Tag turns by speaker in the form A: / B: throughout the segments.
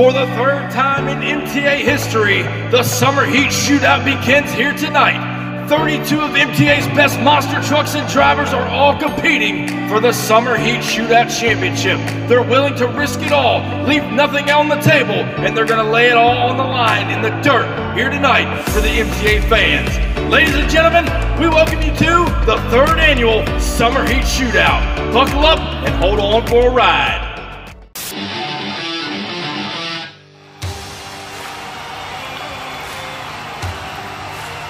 A: For the third time in MTA history, the Summer Heat Shootout begins here tonight. 32 of MTA's best monster trucks and drivers are all competing for the Summer Heat Shootout Championship. They're willing to risk it all, leave nothing on the table, and they're going to lay it all on the line in the dirt here tonight for the MTA fans. Ladies and gentlemen, we welcome you to the third annual Summer Heat Shootout. Buckle up and hold on for a ride.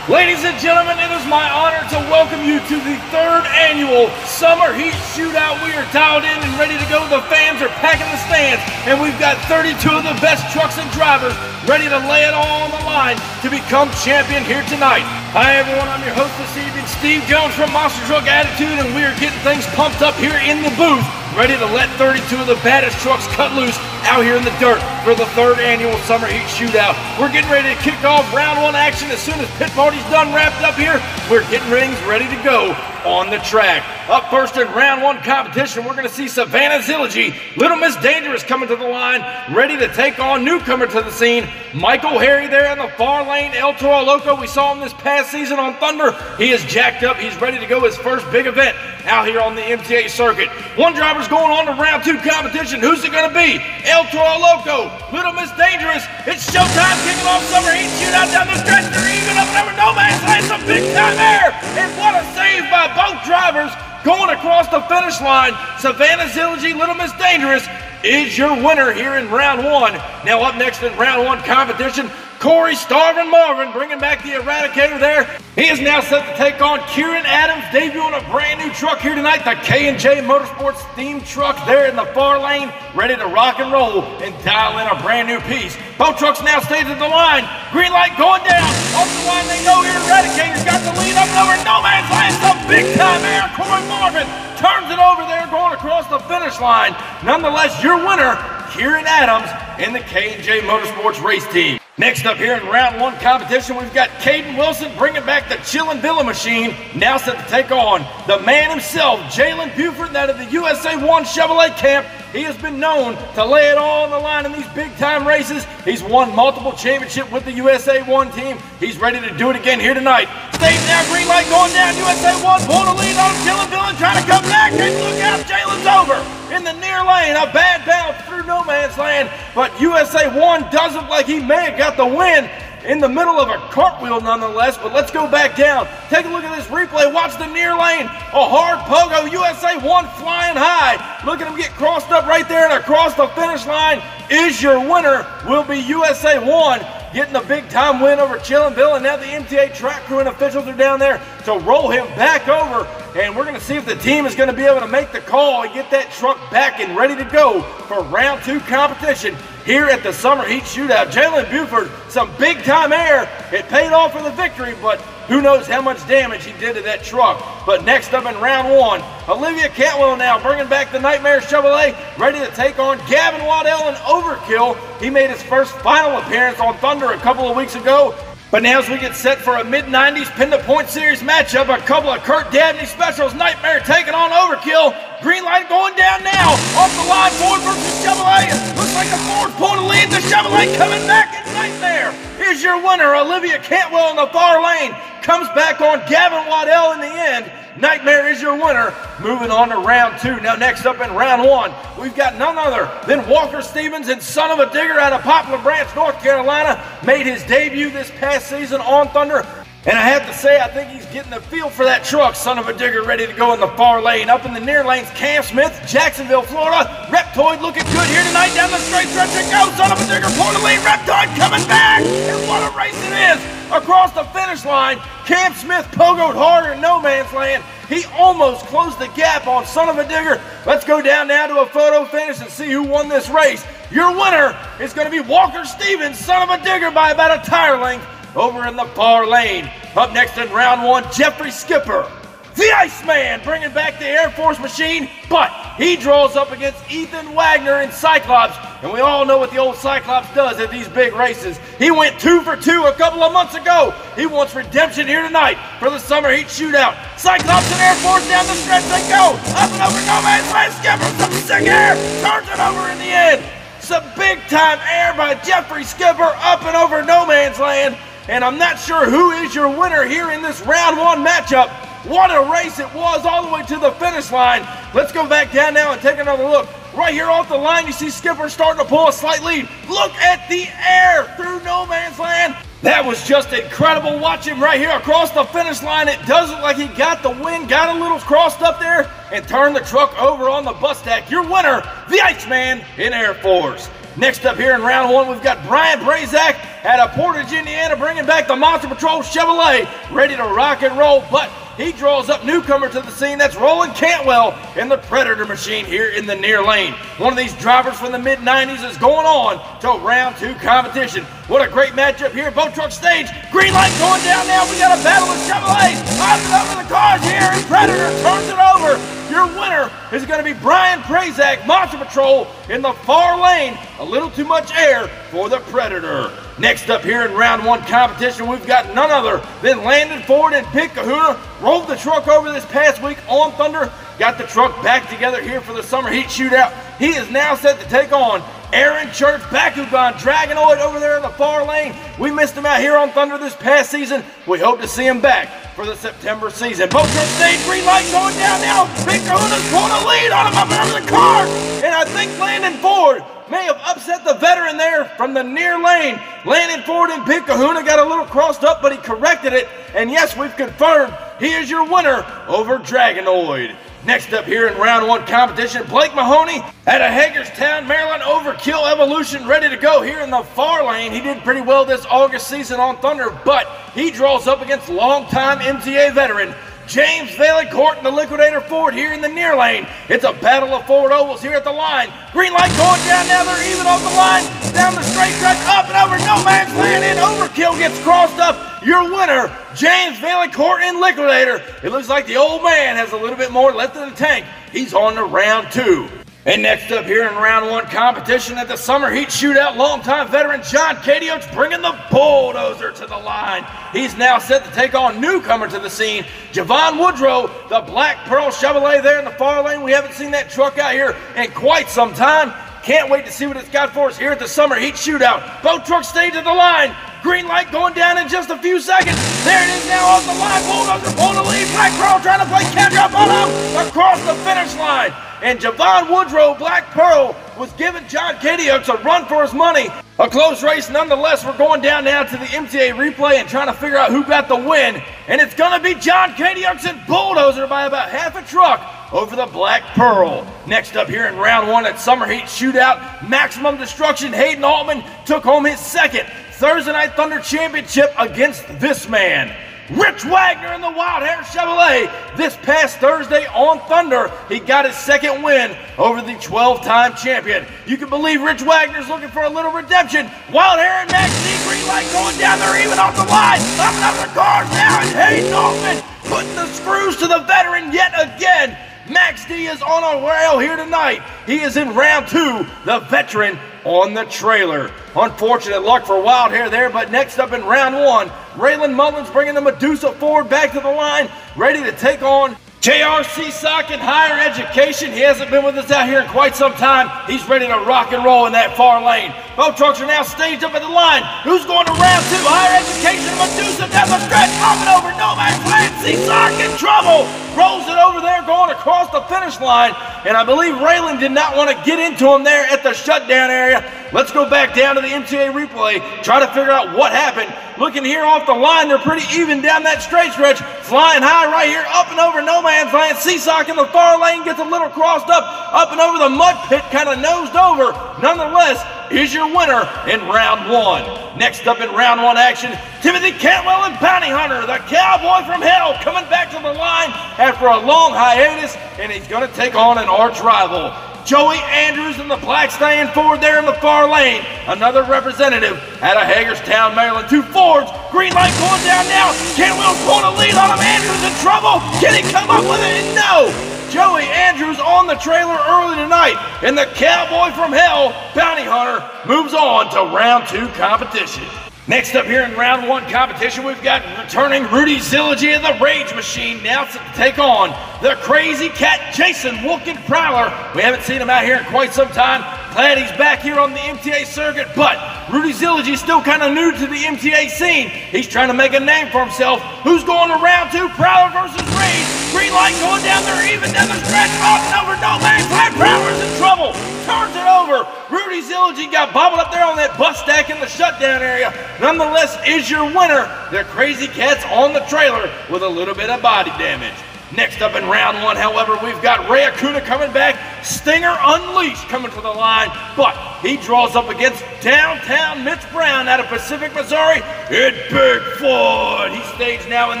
A: Ladies and gentlemen, it is my honor to welcome you to the third annual Summer Heat Shootout. We are dialed in and ready to go. The fans are packing the stands, and we've got 32 of the best trucks and drivers ready to lay it all on the line to become champion here tonight. Hi everyone, I'm your host this evening, Steve Jones from Monster Truck Attitude, and we are getting things pumped up here in the booth, ready to let 32 of the baddest trucks cut loose out here in the dirt for the third annual Summer Heat Shootout. We're getting ready to kick off round one action. As soon as pit party's done wrapped up here, we're getting rings ready to go on the track. Up first in round one competition, we're going to see Savannah Zilligy, Little Miss Dangerous coming to the line, ready to take on newcomer to the scene, Michael Harry there in the far lane, El Toro Loco. We saw him this past season on Thunder. He is jacked up. He's ready to go his first big event out here on the MTA circuit. One driver's going on to round two competition. Who's it going to be? El Toro Loco, Little Miss Dangerous. It's showtime, kicking off Summer Heat Shootout down the stretch. They're even up and over no man's land, some big time air. And what a save by both drivers going across the finish line. Savannah Zilligy, Little Miss Dangerous is your winner here in round one. Now up next in round one competition, Corey Starvin Marvin bringing back the Eradicator there. He is now set to take on Kieran Adams, debuting a brand new truck here tonight, the K&J Motorsports themed truck there in the far lane, ready to rock and roll and dial in a brand new piece. Both trucks now stay to the line. Green light going down. Off the line they go here. Eradicator's got the lead up and over no man's land. Some big time air. Corey Marvin turns it over there going across the finish line. Nonetheless, your winner, Kieran Adams in the K&J Motorsports race team. Next up here in round one competition, we've got Caden Wilson bringing back the Chillin' Villa machine, now set to take on the man himself, Jalen Buford, out of the USA 1 Chevrolet camp. He has been known to lay it all on the line in these big-time races. He's won multiple championships with the USA 1 team. He's ready to do it again here tonight. Stays now, green light going down, USA 1, pulling the lead on Chillin' Villa, trying to come back, and look out, Jalen's over in the near lane. A bad bounce through no man's land, but USA 1 does look like he may have got the win in the middle of a cartwheel nonetheless. But let's go back down. Take a look at this replay. Watch the near lane. A hard pogo. USA 1 flying high. Look at him get crossed up right there and across the finish line. Is your winner will be USA 1 getting the big time win over Chillin' Villa. And now the MTA track crew and officials are down there to roll him back over. And we're going to see if the team is going to be able to make the call and get that truck back and ready to go for round two competition here at the Summer Heat Shootout. Jalen Buford, some big time air. It paid off for the victory, but who knows how much damage he did to that truck. But next up in round one, Olivia Cantwell now bringing back the Nightmare Chevrolet, ready to take on Gavin Waddell in Overkill. He made his first final appearance on Thunder a couple of weeks ago. But now as we get set for a mid-90s Pin-to-Point Series matchup, a couple of Kurt Dabney specials, Nightmare taking on Overkill. Green light going down now. Off the line, Ford versus Chevrolet. Looks like the Ford's pulling the lead. The Chevrolet coming back, and Nightmare is your winner. Olivia Cantwell in the far lane comes back on Gavin Waddell in the end. Nightmare is your winner. Moving on to round two. Now next up in round one, we've got none other than Walker Stevens and Son of a Digger out of Poplar Branch, North Carolina. Made his debut this past season on Thunder. And I have to say, I think he's getting the feel for that truck. Son of a Digger ready to go in the far lane. Up in the near lanes, Cam Smith, Jacksonville, Florida. Reptoid looking good here tonight. Down the straight stretch it goes. Son of a Digger pulling the lead. Reptoid coming back. And what a race it is. Across the finish line, Cam Smith pogoed harder in no man's land. He almost closed the gap on Son of a Digger. Let's go down now to a photo finish and see who won this race. Your winner is going to be Walker Stevens, Son of a Digger, by about a tire length over in the far lane. Up next in round one, Jeffrey Skipper, the Iceman, bringing back the Air Force machine, but he draws up against Ethan Wagner in Cyclops, and we all know what the old Cyclops does at these big races. He went 2 for 2 a couple of months ago. He wants redemption here tonight for the Summer Heat Shootout. Cyclops and Air Force down the stretch they go. Up and over no man's land. Skipper some sick air. Turns it over in the end. some big-time air by Jeffrey Skipper up and over no man's land. And I'm not sure who is your winner here in this round one matchup. What a race it was all the way to the finish line. Let's go back down now and take another look. Right here off the line, you see Skipper starting to pull a slight lead. Look at the air through no man's land. That was just incredible. Watch him right here across the finish line. It does look like he got the win, got a little crossed up there, and turned the truck over on the bus stack. Your winner, the Iceman in Air Force. Next up here in round one, we've got Brian Brazak out of Portage, Indiana, bringing back the Monster Patrol Chevrolet, ready to rock and roll, but he draws up newcomer to the scene. That's Roland Cantwell in the Predator machine here in the near lane. One of these drivers from the mid-90s is going on to round two competition. What a great matchup here. Boat truck stage. Green light going down now. We got a battle of Chevrolets. Hopping over the cars here, and Predator turns it over. Your winner is going to be Brian Brazak, Monster Patrol, in the far lane. A little too much air for the Predator. Next up here in round one competition, we've got none other than Landon Ford and Big Kahuna. Rolled the truck over this past week on Thunder. Got the truck back together here for the Summer Heat Shootout. He is now set to take on Aaron Church, Bakugan Dragonoid over there in the far lane. We missed him out here on Thunder this past season. We hope to see him back for the September season. Boat truck stage, green light going down now. Big Kahuna's pulling a lead on him up over the car. And I think Landon Ford may have upset the veteran there from the near lane. Landon Ford and Big Kahuna got a little crossed up, but he corrected it. And yes, we've confirmed he is your winner over Dragonoid. Next up here in round one competition, Blake Mahoney out of Hagerstown, Maryland, Overkill Evolution, ready to go here in the far lane. He did pretty well this August season on Thunder, but he draws up against longtime MTA veteran James Vaillancourt and the Liquidator Ford here in the near lane. It's a battle of Ford ovals here at the line. Green light going down now. They're even off the line. Down the straight stretch, up and over no man's land, and Overkill gets crossed up. Your winner, James Vaillancourt and Liquidator. It looks like the old man has a little bit more left in the tank. He's on to round two. And next up here in round one competition at the Summer Heat Shootout, longtime veteran John Kadioch bringing the bulldozer to the line. He's now set to take on newcomer to the scene, Javon Woodrow, the Black Pearl Chevrolet there in the far lane. We haven't seen that truck out here in quite some time. Can't wait to see what it's got for us here at the Summer Heat Shootout. Boat truck stage at the line. Green light going down in just a few seconds. There it is now off the line. Bulldozer pulling the lead. Black Pearl trying to play catch up on him across the finish line. And Javon Woodrow, Black Pearl, was giving John Kadioch a run for his money. A close race nonetheless. We're going down now to the MTA replay and trying to figure out who got the win. And it's going to be John Kadioch and Bulldozer by about half a truck over the Black Pearl. Next up here in round one at Summer Heat Shootout, Maximum Destruction, Hayden Altman took home his second Thursday Night Thunder Championship against this man, Rich Wagner in the Wild Hair Chevrolet. This past Thursday on Thunder, he got his second win over the 12-time champion. You can believe Rich Wagner's looking for a little redemption. Wild Hair and Max D, green light going down there, even off the line. Up and up the cars now, and Hayden Altman putting the screws to the veteran yet again. Max D is on a rail here tonight. He is in round two, the veteran on the trailer. Unfortunate luck for Wild Hair there, but next up in round one, Raylan Mullins bringing the Medusa Ford back to the line, ready to take on JRC Sock in higher education. He hasn't been with us out here in quite some time. He's ready to rock and roll in that far lane. Both trucks are now staged up at the line. Who's going to round two? Higher education, Medusa down the stretch, hopping over no man's land. Sock in trouble. Rolls it over there, going across the finish line. And I believe Raylan did not want to get into him there at the shutdown area. Let's go back down to the MTA replay, try to figure out what happened. Looking here off the line, they're pretty even down that straight stretch. Flying high right here, up and over no man's land. Seasock in the far lane gets a little crossed up and over the mud pit, kind of nosed over. Nonetheless, is your winner in round one. Next up in round one action, Timothy Cantwell and Bounty Hunter, the cowboy from hell, coming back to the line after a long hiatus, and he's going to take on an arch rival. Joey Andrews in the Black Stallion Ford there in the far lane. Another representative out of Hagerstown, Maryland. Two Fords. Green light going down now. Cantwell's pulling a lead on him. Andrews in trouble. Can he come up with it? No. Joey Andrews on the trailer early tonight. And the cowboy from hell, Bounty Hunter, moves on to round two competition. Next up here in round one competition, we've got returning Rudy Zilligy of the Rage Machine, now to take on the Crazy Cat Jason Wilkin Prowler. We haven't seen him out here in quite some time. Glad he's back here on the MTA circuit, but Rudy Zilligy still kind of new to the MTA scene. He's trying to make a name for himself. Who's going to round 2? Prowler versus Reed. Green light going down there, even down the stretch. Up and over, no man's land. Prowler's in trouble. Turns it over. Rudy Zilligy got bobbled up there on that bus stack in the shutdown area. Nonetheless, is your winner. The Crazy Cats on the trailer with a little bit of body damage. Next up in round 1, however, we've got Ray Acuna coming back. Stinger Unleashed coming to the line, but he draws up against downtown Mitch Brown out of Pacific, Missouri. It's Bigfoot. He stays now in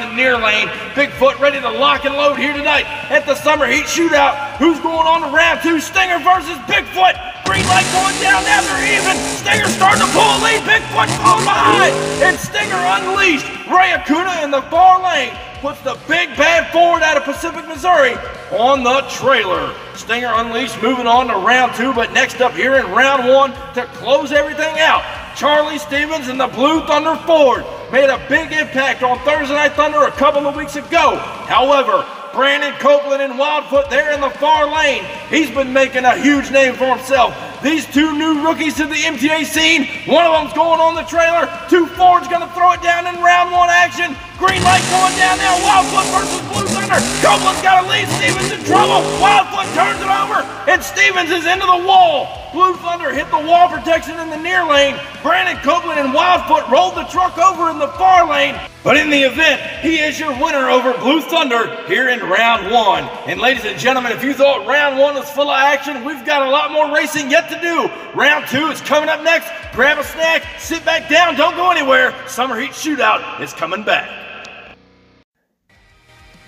A: the near lane. Bigfoot ready to lock and load here tonight at the Summer Heat Shootout. Who's going on to round 2? Stinger versus Bigfoot. Green light going down, now they're even. Stinger starting to pull a lead. Bigfoot falling behind. And Stinger Unleashed. Ray Acuna in the far lane puts the big bad Ford out of Pacific, Missouri on the trailer. Stinger Unleashed moving on to round 2, but next up here in round 1 to close everything out, Charlie Stevens and the Blue Thunder Ford made a big impact on Thursday Night Thunder a couple of weeks ago. However, Brandon Copeland and Wildfoot there in the far lane, he's been making a huge name for himself. These two new rookies to the MTA scene, one of them's going on the trailer, 2 Fords gonna throw it down in round 1 action. Green light going down now, Wildfoot versus Blue Thunder. Copeland's got to lead, Stevens in trouble. Wildfoot turns it over, and Stevens is into the wall. Blue Thunder hit the wall protection in the near lane. Brandon Copeland and Wildfoot rolled the truck over in the far lane. But in the event, he is your winner over Blue Thunder here in round 1. And ladies and gentlemen, if you thought round 1 was full of action, we've got a lot more racing yet to do. Round 2 is coming up next. Grab a snack, sit back down, don't go anywhere. Summer Heat Shootout is coming back.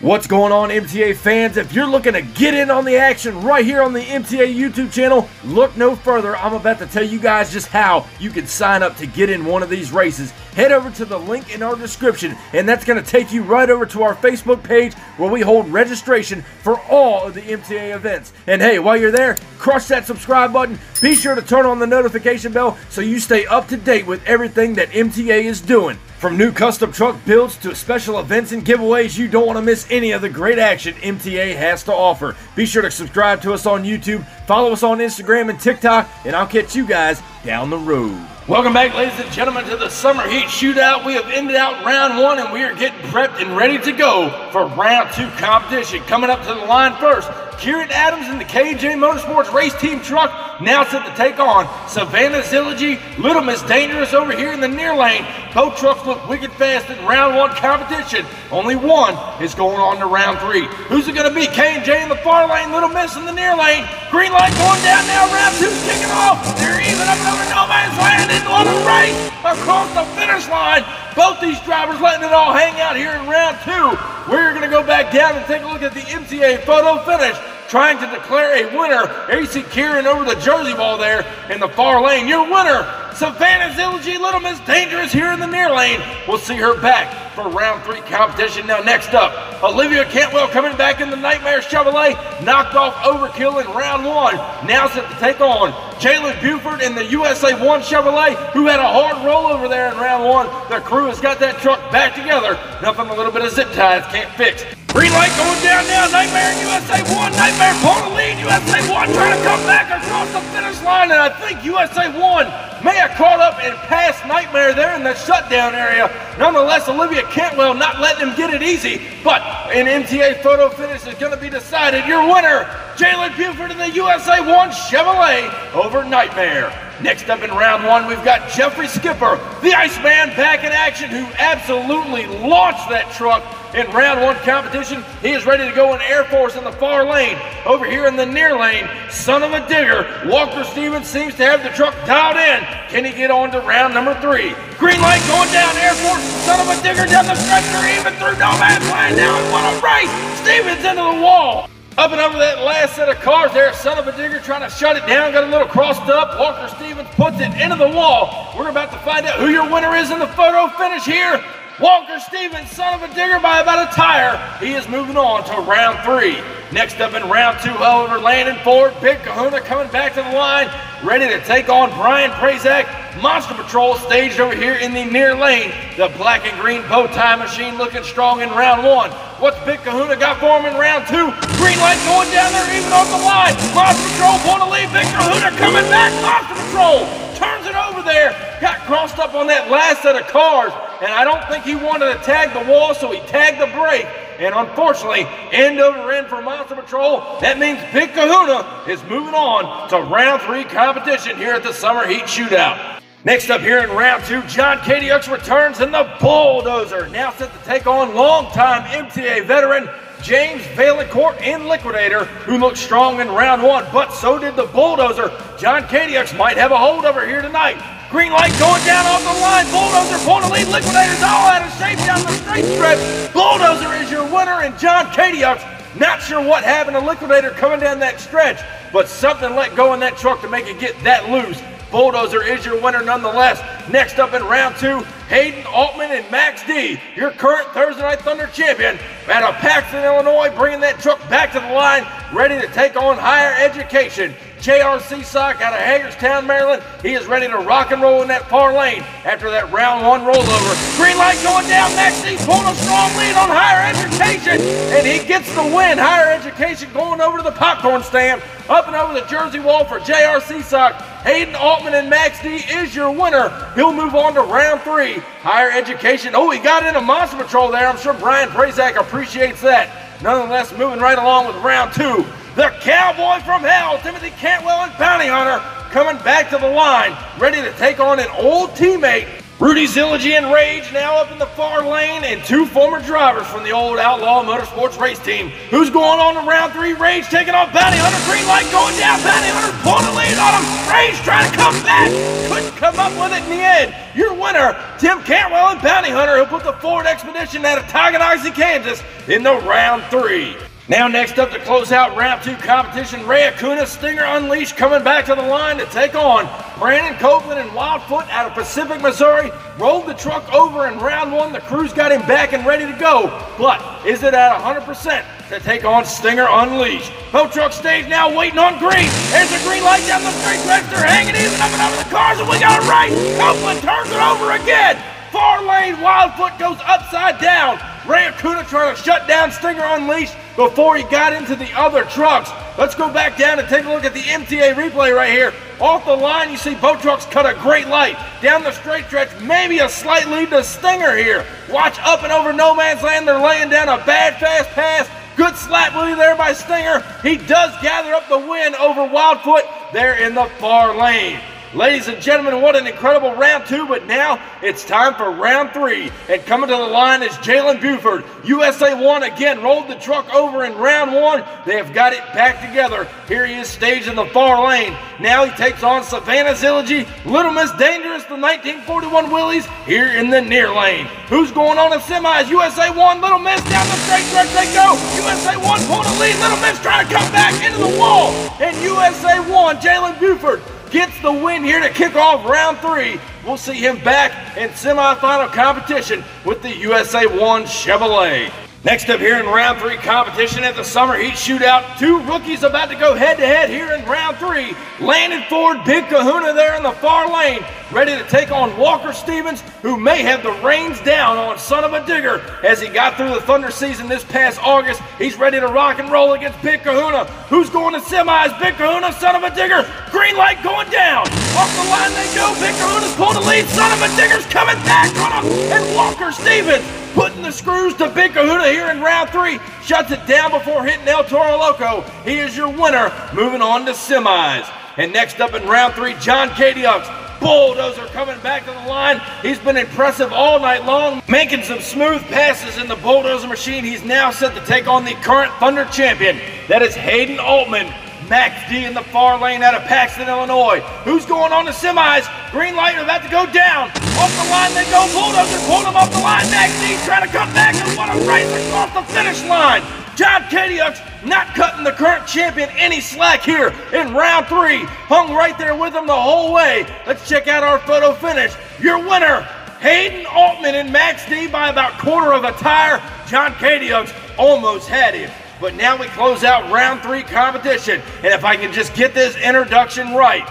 A: What's going on, MTA fans? If you're looking to get in on the action right here on the MTA YouTube channel, look no further. I'm about to tell you guys just how you can sign up to get in one of these races. Head over to the link in our description, and that's going to take you right over to our Facebook page where we hold registration for all of the MTA events. And hey, while you're there, crush that subscribe button. Be sure to turn on the notification bell so you stay up to date with everything that MTA is doing. From new custom truck builds to special events and giveaways, you don't want to miss any of the great action MTA has to offer. Be sure to subscribe to us on YouTube, follow us on Instagram and TikTok, and I'll catch you guys down the road. Welcome back, ladies and gentlemen, to the Summer Heat Shootout. We have ended out round 1, and we are getting prepped and ready to go for round 2 competition. Coming up to the line first, Kieran Adams in the KJ Motorsports race team truck, now set to take on Savannah Zilligy, Little Miss Dangerous over here in the near lane. Both trucks look wicked fast in round 1 competition. Only one is going on to round 3. Who's it going to be? K&J in the far lane, Little Miss in the near lane. Green light going down now, round 2's kicking off. They're even up and over no man's land into a race across the finish line. Both these drivers letting it all hang out here in round 2. We're going to go back down and take a look at the MTA photo finish, trying to declare a winner. AC Kieran over the jersey ball there in the far lane. Your winner, Savannah Zilligy, Little Miss Dangerous here in the near lane. We'll see her back for round 3 competition. Now next up, Olivia Cantwell coming back in the Nightmare Chevrolet, knocked off Overkill in round 1. Now set to take on Jalen Buford in the USA 1 Chevrolet, who had a hard rollover there in round 1. The crew has got that truck back together. Nothing a little bit of zip ties can't fix. Green light going down now, Nightmare in USA 1, Nightmare pulling the lead, USA 1 trying to come back across the finish line, and I think USA 1 may have caught up and passed Nightmare there in the shutdown area. Nonetheless, Olivia Cantwell not letting him get it easy, but an MTA photo finish is going to be decided. Your winner, Jalen Buford in the USA 1 Chevrolet over Nightmare. Next up in round 1, we've got Jeffrey Skipper, the Iceman, back in action, who absolutely launched that truck in round 1 competition. He is ready to go in Air Force in the far lane. Over here in the near lane, Son of a Digger, Walker Stevens seems to have the truck dialed in. Can he get on to round number 3? Green light going down, Air Force, Son of a Digger down the stretch, they're even through no man's land now, and what a race! Stevens into the wall. Up and over that last set of cars there, Son of a Digger trying to shut it down, got a little crossed up. Walker Stevens puts it into the wall. We're about to find out who your winner is in the photo finish here. Walker Stevens, Son of a Digger, by about a tire. He is moving on to round 3. Next up in round 2, however, Landon Ford, Big Kahuna coming back to the line, ready to take on Brian Prazak, Monster Patrol staged over here in the near lane. The black and green bow tie machine looking strong in round one. What's Big Kahuna got for him in round two? Green light going down there, even off the line. Monster Patrol going to lead. Big Kahuna coming back. Monster Patrol turns it over there. Got crossed up on that last set of cars, and I don't think he wanted to tag the wall, so he tagged the brake. And unfortunately, end over end for Monster Patrol. That means Big Kahuna is moving on to round three competition here at the Summer Heat Shootout. Next up here in round two, John Kadiux returns in the Bulldozer. Now set to take on longtime MTA veteran James Valancourt in Liquidator, who looked strong in round one, but so did the Bulldozer. John Kadiux might have a holdover here tonight. Green light going down off the line. Bulldozer pulling the lead. Liquidator's all out of shape down the straight stretch. Bulldozer is your winner, and John Kadiux, not sure what happened to Liquidator coming down that stretch, but something let go in that truck to make it get that loose. Bulldozer is your winner nonetheless. Next up in round two, Hayden, Altman, and Max D, your current Thursday Night Thunder champion, out of Paxton, Illinois, bringing that truck back to the line, ready to take on higher education. JRC Sock out of Hagerstown, Maryland. He is ready to rock and roll in that far lane after that round one rollover. Green light going down. Max D pulling a strong lead on higher education, and he gets the win. Higher education going over to the popcorn stand, up and over the Jersey wall for JRC Sock. Hayden, Altman, and Max D is your winner. He'll move on to round three. Higher education. Oh, he got into Monster Patrol there. I'm sure Brian Prazak appreciates that. Nonetheless, moving right along with round two. The Cowboy from Hell, Mta Cantwell and Bounty Hunter, coming back to the line, ready to take on an old teammate. Rudy Zilligy and Rage now up in the far lane, and two former drivers from the old Outlaw Motorsports race team. Who's going on to round three? Rage taking off Bounty Hunter. Green light going down. Bounty Hunter pulling the lead on him. Rage trying to come back. Couldn't come up with it in the end. Your winner, Tim Cantwell and Bounty Hunter, who put the Ford Expedition out of Tonganoxie, Kansas in the round three. Now next up to close out round two competition, Ray Acuna, Stinger Unleashed, coming back to the line to take on Brandon Copeland and Wildfoot out of Pacific, Missouri. Rolled the truck over in round one. The crew's got him back and ready to go. But is it at 100% to take on Stinger Unleashed? Boat truck stage now waiting on green. There's a green light down the straight stretch. They're hanging even up and over the cars, and we got it right. Copeland turns it over again. Far lane, Wildfoot goes upside down. Ray Acuna trying to shut down Stinger Unleashed before he got into the other trucks. Let's go back down and take a look at the Mta Replay right here. Off the line, you see boat trucks cut a great light. Down the straight stretch, maybe a slight lead to Stinger here. Watch up and over no man's land. They're laying down a bad fast pass. Good slap lead there by Stinger. He does gather up the win over Wildfoot there in the far lane. Ladies and gentlemen, what an incredible round two, but now it's time for round three. And coming to the line is Jalen Buford. USA 1 again rolled the truck over in round one. They have got it back together. Here he is staged in the far lane. Now he takes on Savannah Zilligy, Little Miss Dangerous, the 1941 Willies, here in the near lane. Who's going on to semis? USA 1, Little Miss down the straight stretch they go. USA 1 pulling the lead. Little Miss trying to come back into the wall. And USA 1, Jalen Buford, gets the win here to kick off round three. We'll see him back in semifinal competition with the USA 1 Chevrolet. Next up here in round three competition at the Summer Heat Shootout, two rookies about to go head-to-head here in round three. Landon Ford, Big Kahuna there in the far lane, ready to take on Walker Stevens, who may have the reins down on Son of a Digger as he got through the Thunder season this past August. He's ready to rock and roll against Big Kahuna. Who's going to semis? Big Kahuna, Son of a Digger. Green light going down. Off the line they go. Big Kahuna's pulling the lead. Son of a Digger's coming back on him. And Walker Stevens putting the screws to Big Kahuna here in round three. Shuts it down before hitting El Toro Loco. He is your winner, moving on to semis. And next up in round three, John Kadiux. Bulldozer coming back to the line. He's been impressive all night long, making some smooth passes in the Bulldozer machine. He's now set to take on the current Thunder champion. That is Hayden Altman. Max D in the far lane out of Paxton, Illinois. Who's going on to semis? Green light about to go down. Off the line they go. Bulldozer pulling him off the line. Max D trying to come back, and what a race across the finish line. John Kadiux not cutting the current champion any slack here in round three. Hung right there with him the whole way. Let's check out our photo finish. Your winner, Hayden Altman and Max D by about quarter of a tire. John Kadiux almost had him. But now we close out round three competition. And if I can just get this introduction right,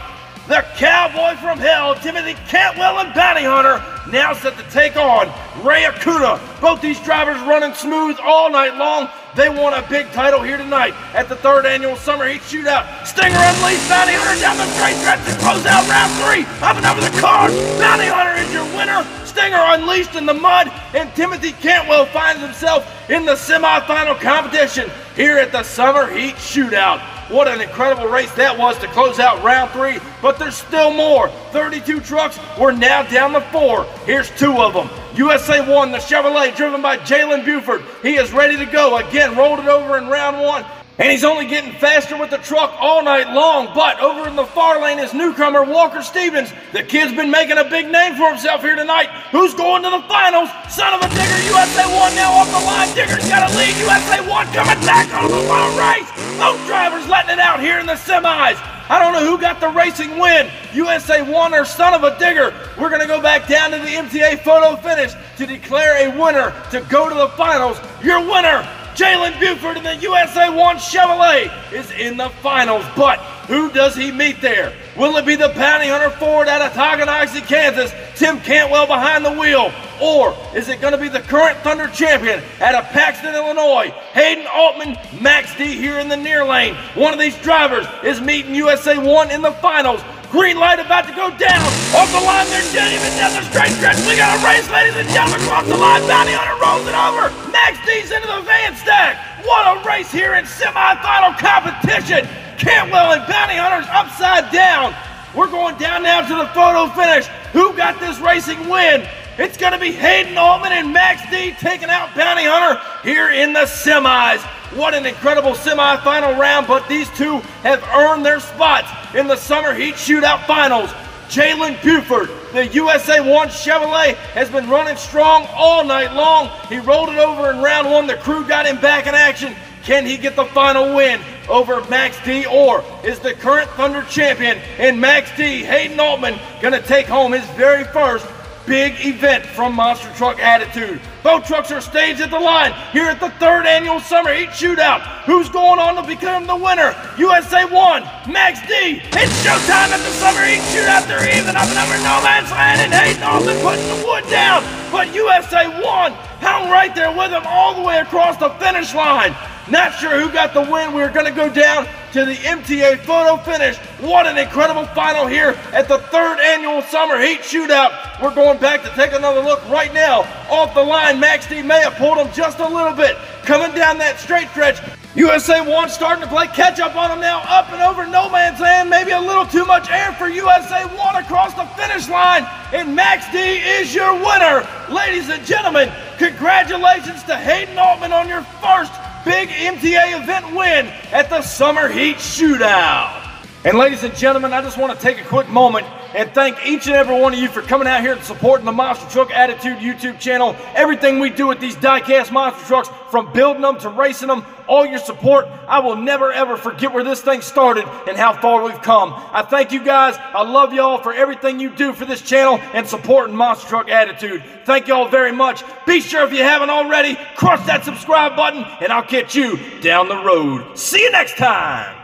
A: the cowboy from hell, Mta Cantwell and Bounty Hunter, now set to take on Ray Akuda. Both these drivers running smooth all night long. They won a big title here tonight at the 3rd Annual Summer Heat Shootout. Stinger unleashed Bounty Hunter down the straight stretch to close out round 3. Up and over the card. Bounty Hunter is your winner. Stinger unleashed in the mud, and Mta Cantwell finds himself in the semifinal competition here at the Summer Heat Shootout. What an incredible race that was to close out round 3, but there's still more. 32 trucks, we're now down to 4. Here's 2 of them. USA 1, the Chevrolet, driven by Jalen Buford. He is ready to go. Again, rolled it over in round 1. And he's only getting faster with the truck all night long. But over in the far lane is newcomer Walker Stevens. The kid's been making a big name for himself here tonight. Who's going to the finals? Son of a Digger, USA 1 now off the line. Digger's got a lead. USA 1 coming back on the final race. Both drivers letting it out here in the semis. I don't know who got the racing win, USA 1 or Son of a Digger. We're going to go back down to the MTA photo finish to declare a winner to go to the finals. Your winner, Jalen Buford in the USA 1 Chevrolet, is in the finals. But who does he meet there? Will it be the Bounty Hunter Ford out of Tonganoxie, Kansas, Tim Cantwell behind the wheel? Or is it going to be the current Thunder champion out of Paxton, Illinois, Hayden, Altman, Max D here in the near lane? One of these drivers is meeting USA 1 in the finals. Green light about to go down. Off the line, they're getting even down the straight stretch. We got a race, ladies and gentlemen, across the line. Bounty Hunter rolls it over. Max D's into the van stack. What a race here in semifinal competition. Cantwell and Bounty Hunters upside down. We're going down now to the photo finish. Who got this racing win? It's going to be Hayden, Altman, and Max D taking out Bounty Hunter here in the semis. What an incredible semifinal round, but these two have earned their spots in the Summer Heat Shootout Finals. Jalen Buford, the USA 1 Chevrolet, has been running strong all night long. He rolled it over in round 1. The crew got him back in action. Can he get the final win over Max D, or is the current Thunder champion in Max D, Hayden Altman, going to take home his very first big event from Monster Truck Attitude? Both trucks are staged at the line here at the 3rd Annual Summer Heat Shootout. Who's going on to become the winner? USA 1, Max D. It's showtime at the Summer Heat Shootout. They're even up and over no man's land, and Hayden Altman putting the wood down. But USA 1 hung right there with him all the way across the finish line. Not sure who got the win. We're going to go down to the MTA photo finish. What an incredible final here at the 3rd Annual Summer Heat Shootout. We're going back to take another look right now. Off the line, Max D may have pulled him just a little bit. Coming down that straight stretch, USA 1 starting to play catch up on him now. Up and over no man's land. Maybe a little too much air for USA 1 across the finish line. And Max D is your winner. Ladies and gentlemen, congratulations to Hayden Altman on your first big MTA event win at the Summer Heat Shootout. And ladies and gentlemen, I just want to take a quick moment and thank each and every one of you for coming out here and supporting the Monster Truck Attitude YouTube channel. Everything we do with these diecast monster trucks, from building them to racing them, all your support, I will never ever forget where this thing started and how far we've come. I thank you guys. I love y'all for everything you do for this channel and supporting Monster Truck Attitude. Thank y'all very much. Be sure, if you haven't already, crush that subscribe button, and I'll catch you down the road. See you next time.